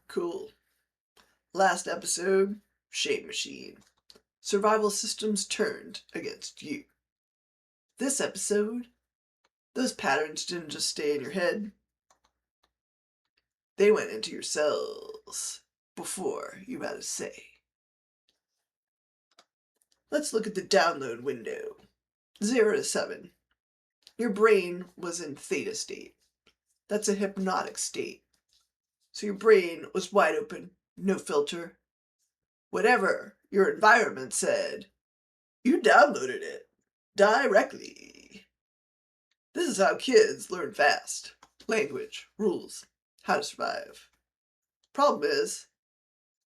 Cool. Last episode, Shame Machine. Survival systems turned against you. This episode, those patterns didn't just stay in your head. They went into your cells before you had a say. Let's look at the download window. 0 to 7. Your brain was in theta state. That's a hypnotic state. So your brain was wide open, no filter. Whatever your environment said, you downloaded it directly. This is how kids learn fast. Language, rules, how to survive. Problem is,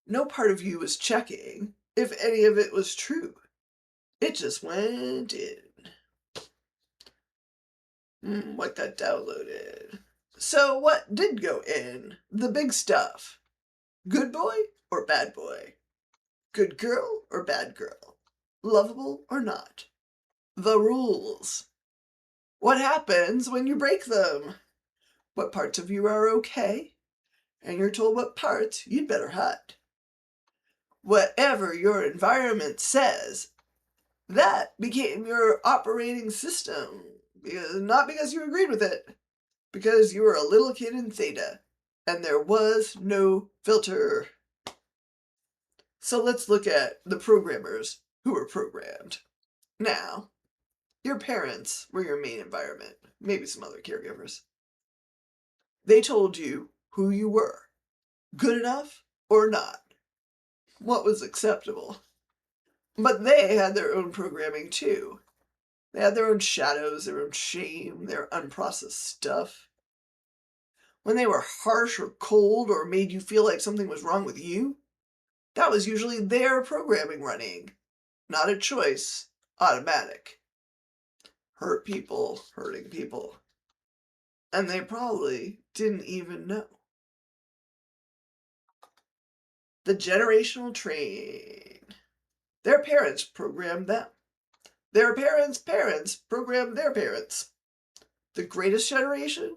no part of you was checking if any of it was true. It just went in. What got downloaded? So what did go in? The big stuff. Good boy or bad boy? Good girl or bad girl? Lovable or not? The rules. What happens when you break them? What parts of you are okay? And you're told what parts you'd better hide. Whatever your environment says, that became your operating system. Not because you agreed with it, because you were a little kid in theta, and there was no filter. So let's look at the programmers who were programmed. Now, your parents were your main environment, maybe some other caregivers. They told you who you were, good enough or not, what was acceptable. But they had their own programming too. They had their own shadows, their own shame, their unprocessed stuff. When they were harsh or cold or made you feel like something was wrong with you, that was usually their programming running, not a choice, automatic. Hurt people, hurting people. And they probably didn't even know. The generational train. Their parents programmed them. Their parents' parents programmed their parents. The greatest generation?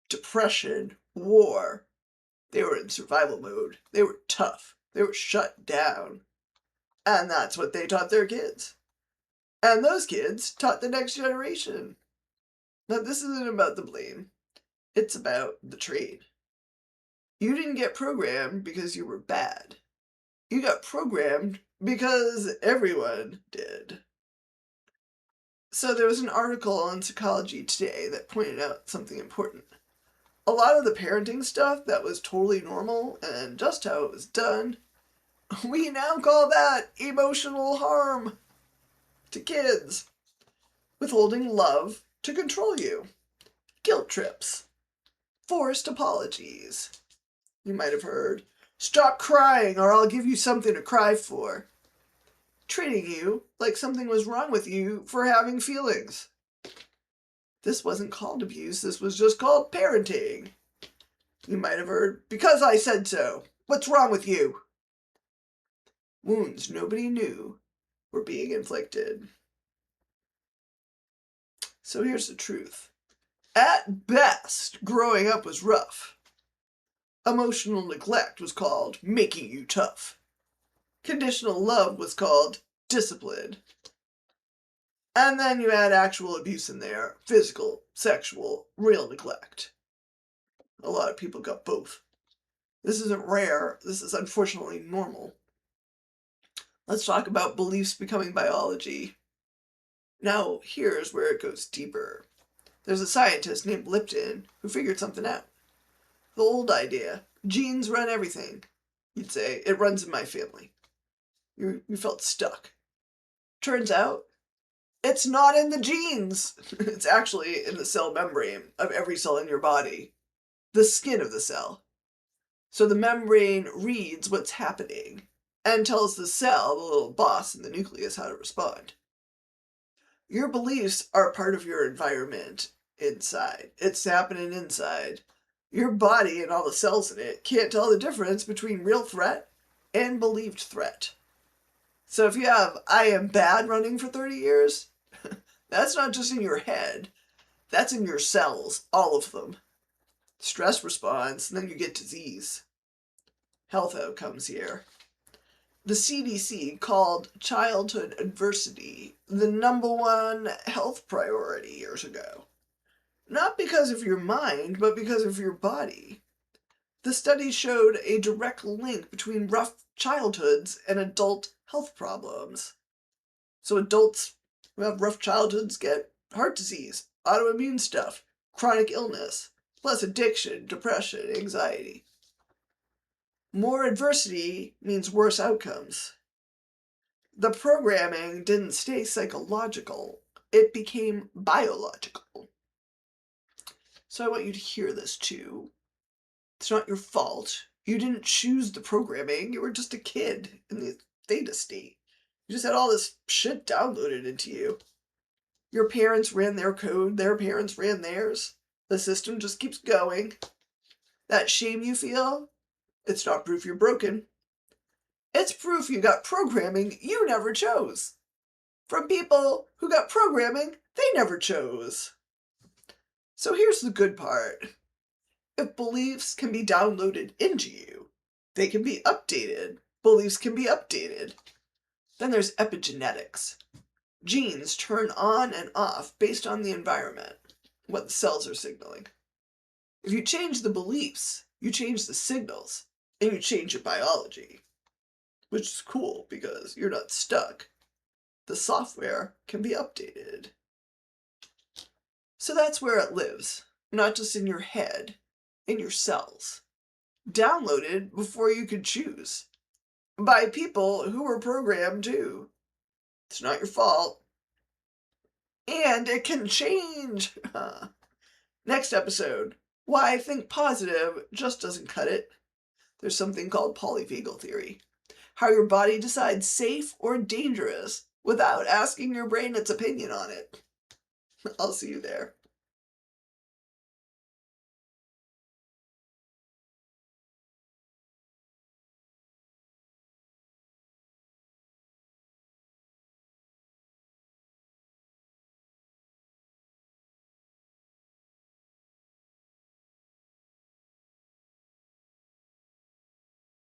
Depression, war. They were in survival mode. They were tough. They were shut down. And that's what they taught their kids. And those kids taught the next generation. Now, this isn't about the blame. It's about the trade. You didn't get programmed because you were bad. You got programmed because everyone did. So there was an article on Psychology Today that pointed out something important. A lot of the parenting stuff that was totally normal and just how it was done, we now call that emotional harm to kids. Withholding love to control you. Guilt trips. Forced apologies. You might have heard, stop crying or I'll give you something to cry for. Treating you like something was wrong with you for having feelings. This wasn't called abuse, this was just called parenting. You might have heard, because I said so. What's wrong with you? Wounds nobody knew were being inflicted. So here's the truth. At best, growing up was rough. Emotional neglect was called making you tough. Conditional love was called discipline. And then you add actual abuse in there, physical, sexual, real neglect. A lot of people got both. This isn't rare, this is unfortunately normal. Let's talk about beliefs becoming biology. Now, here's where it goes deeper. There's a scientist named Lipton who figured something out. The old idea, genes run everything. You'd say, it runs in my family. You felt stuck. Turns out, it's not in the genes. It's actually in the cell membrane of every cell in your body. The skin of the cell. So the membrane reads what's happening and tells the cell, the little boss in the nucleus, how to respond. Your beliefs are part of your environment inside. It's happening inside. Your body and all the cells in it can't tell the difference between real threat and believed threat. So if you have I am bad running for 30 years, that's not just in your head. That's in your cells, all of them. Stress response, and then you get disease. health outcomes here. The CDC called childhood adversity the #1 health priority years ago. Not because of your mind, but because of your body. The study showed a direct link between rough childhoods and adult health problems. So adults who have rough childhoods get heart disease, autoimmune stuff, chronic illness, plus addiction, depression, anxiety. More adversity means worse outcomes. The programming didn't stay psychological, it became biological. So I want you to hear this too. It's not your fault. You didn't choose the programming. You were just a kid in the theta state. You just had all this shit downloaded into you. Your parents ran their code, their parents ran theirs. The system just keeps going. That shame you feel, it's not proof you're broken. It's proof you got programming you never chose. From people who got programming they never chose. So here's the good part. If beliefs can be downloaded into you, they can be updated. Beliefs can be updated. Then there's epigenetics. Genes turn on and off based on the environment, what the cells are signaling. If you change the beliefs, you change the signals, and you change your biology. Which is cool because you're not stuck. The software can be updated. So that's where it lives, not just in your head, in your cells. Downloaded before you could choose. By people who were programmed too. It's not your fault. And it can change. Next episode, why think positive just doesn't cut it. There's something called polyvagal theory. How your body decides safe or dangerous without asking your brain its opinion on it. I'll see you there.